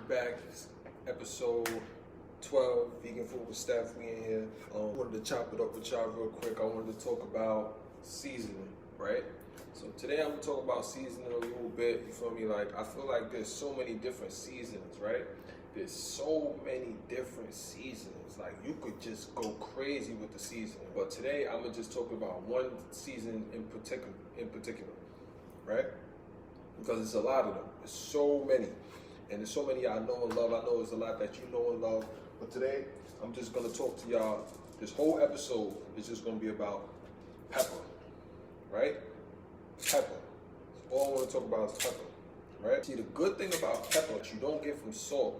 back. It's episode 12, Vegan Food with Steph. We in here. Wanted to chop it up with y'all real quick. I wanted to talk about seasoning, right? So today I'm gonna talk about seasoning a little bit. You feel me? Like, I feel like there's so many different seasonings, right? There's so many different seasonings. Like, you could just go crazy with the seasoning. But today I'm gonna just talk about one seasoning in particular, right? Because it's a lot of them. There's so many. And there's so many I know and love. I know there's a lot that you know and love. But today, I'm just gonna talk to y'all. This whole episode is just gonna be about pepper, right? Pepper. All I wanna talk about is pepper, right? See, the good thing about pepper that you don't get from salt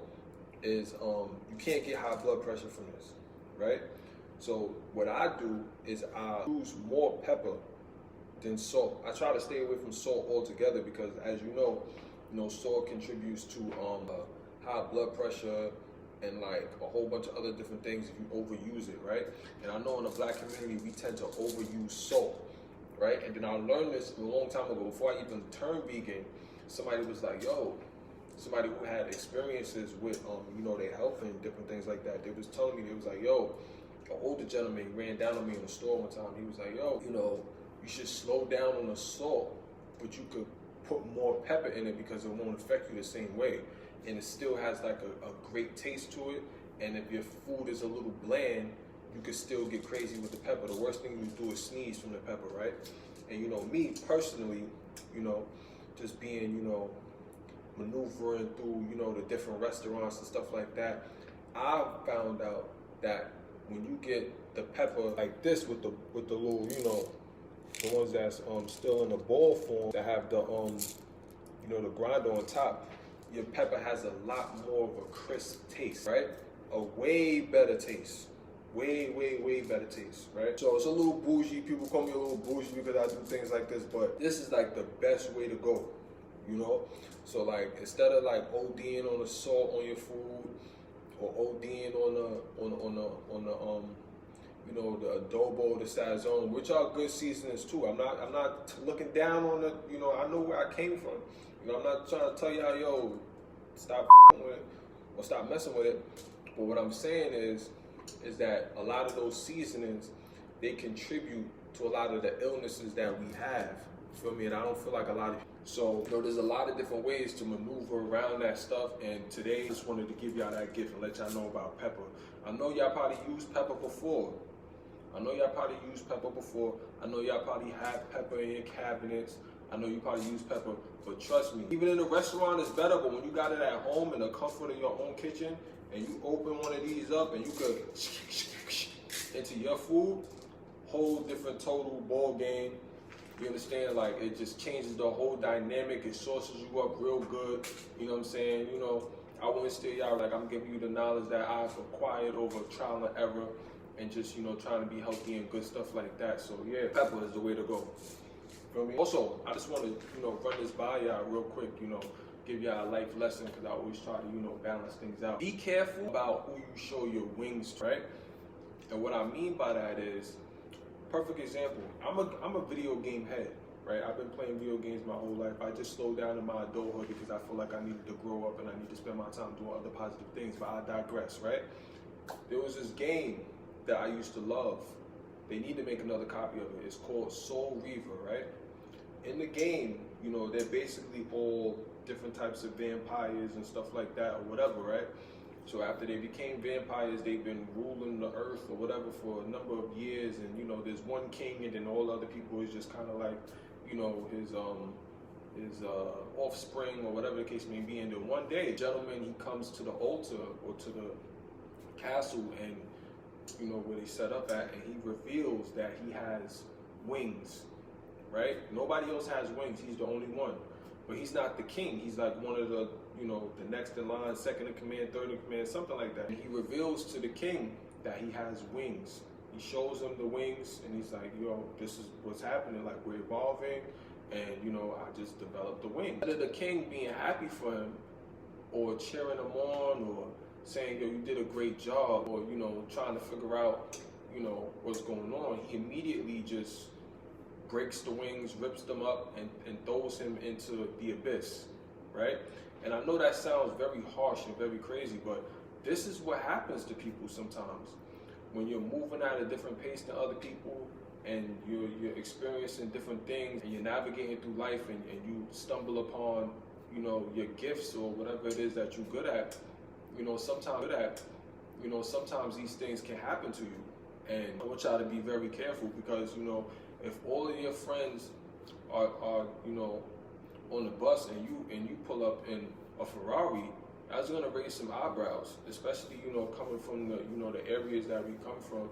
is you can't get high blood pressure from this, right? So what I do is I use more pepper than salt. I try to stay away from salt altogether because, as you know, salt contributes to high blood pressure and like a whole bunch of other different things if you overuse it, right? And I know in the black community, we tend to overuse salt, right? And then I learned this a long time ago. Before I even turned vegan, somebody was like, somebody who had experiences with, their health and different things like that. They was telling me, they was like, an older gentleman ran down on me in the store one time. He was like, you should slow down on the salt, but you could put more pepper in it because it won't affect you the same way. And it still has like a great taste to it. And if your food is a little bland, you could still get crazy with the pepper. The worst thing you do is sneeze from the pepper, right? And me personally, just being, maneuvering through, the different restaurants and stuff like that, I found out that when you get the pepper like this with the little, the ones that's still in the ball form that have the the grinder on top, your pepper has a lot more of a crisp taste, right? A way better taste. Way better taste, right? So it's a little bougie. People call me a little bougie because I do things like this, but this is like the best way to go, So like, instead of like ODing on the salt on your food or ODing on the adobo, the sazon, which are good seasonings too. I'm not looking down on the, I know where I came from. I'm not trying to tell y'all, stop with it or stop messing with it. But what I'm saying is that a lot of those seasonings, they contribute to a lot of the illnesses that we have. You feel me? And I don't feel like a lot of, so there's a lot of different ways to maneuver around that stuff. And today I just wanted to give y'all that gift and let y'all know about pepper. I know y'all probably used pepper before. I know y'all probably have pepper in your cabinets. I know you probably use pepper, but trust me, even in a restaurant it's better, but when you got it at home in the comfort of your own kitchen, and you open one of these up and you could into your food, whole different total ball game. You understand? Like, it just changes the whole dynamic. It sauces you up real good. You know what I'm saying? I wouldn't steal y'all. Like, I'm giving you the knowledge that I've acquired over trial and error and just, trying to be healthy and good stuff like that. So yeah, pepper is the way to go. Feel me? Also, I just want to, run this by y'all real quick, give y'all a life lesson because I always try to, balance things out. Be careful about who you show your wings to, right? And what I mean by that is, perfect example, I'm a video game head, right? I've been playing video games my whole life. I just slowed down in my adulthood because I feel like I needed to grow up and I need to spend my time doing other positive things, but I digress, right? There was this game that I used to love. They need to make another copy of it. It's called Soul Reaver, right? In the game, they're basically all different types of vampires and stuff like that or whatever, right? So after they became vampires, they've been ruling the earth or whatever for a number of years. And, there's one king and then all other people is just kind of like, his offspring or whatever the case may be. And then one day, a gentleman, he comes to the altar or to the castle and, where they set up at, and he reveals that he has wings, right? Nobody else has wings. He's the only one. But he's not the king. He's like one of the, the next in line, second in command, third in command, something like that. And he reveals to the king that he has wings. He shows him the wings, and he's like, this is what's happening. Like, we're evolving, and, I just developed the wings. Instead of the king being happy for him, or cheering him on, or saying, you did a great job, or, trying to figure out, what's going on, he immediately just breaks the wings, rips them up, and throws him into the abyss, right? And I know that sounds very harsh and very crazy, but this is what happens to people sometimes. When you're moving at a different pace than other people, and you're experiencing different things, and you're navigating through life, and you stumble upon, your gifts or whatever it is that you're good at, sometimes these things can happen to you. And I want y'all to be very careful, because, if all of your friends are on the bus and you pull up in a Ferrari, that's gonna raise some eyebrows, especially coming from the areas that we come from,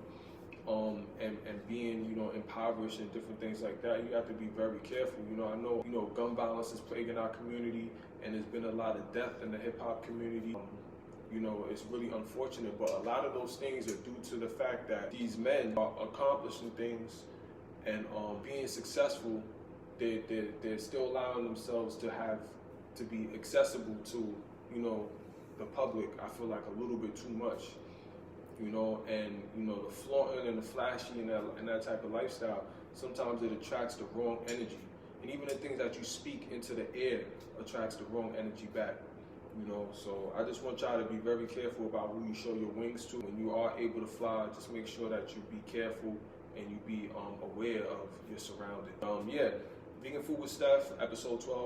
and being impoverished and different things like that. You have to be very careful. I know gun violence is plaguing our community, and there's been a lot of death in the hip hop community. It's really unfortunate, but a lot of those things are due to the fact that these men are accomplishing things and being successful. They're still allowing themselves to be accessible to the public. I feel like a little bit too much, and the flaunting and the flashy and that type of lifestyle. Sometimes it attracts the wrong energy, and even the things that you speak into the air attracts the wrong energy back. So I just want y'all to be very careful about who you show your wings to. When you are able to fly, just make sure that you be careful and you be aware of your surroundings. Vegan Food with Steph, episode 12.